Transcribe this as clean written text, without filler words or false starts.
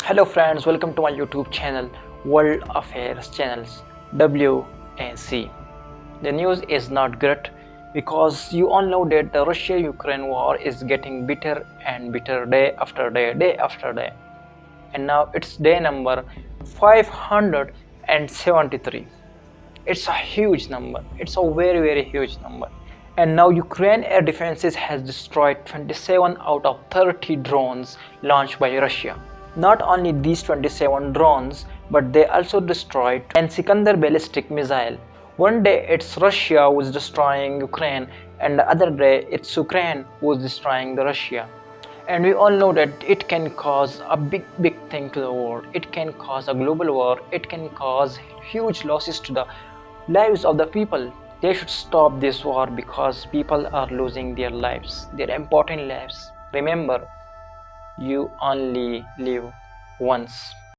Hello friends, welcome to my YouTube channel World Affairs Channels WAC. The news is not great because you all know that the Russia-Ukraine war is getting bitter and bitter day after day, day after day. And now it's day number 573. It's a huge number. It's a very huge number. And now Ukraine air defenses has destroyed 27 out of 30 drones launched by Russia. Not only these 27 drones, but they also destroyed an Iskandar ballistic missile. One day it's Russia who is destroying Ukraine, and the other day it's Ukraine who is destroying the Russia. And we all know that it can cause a big thing to the world. It can cause a global war. It can cause huge losses to the lives of the people. They should stop this war because people are losing their lives, their important lives. Remember, you only live once.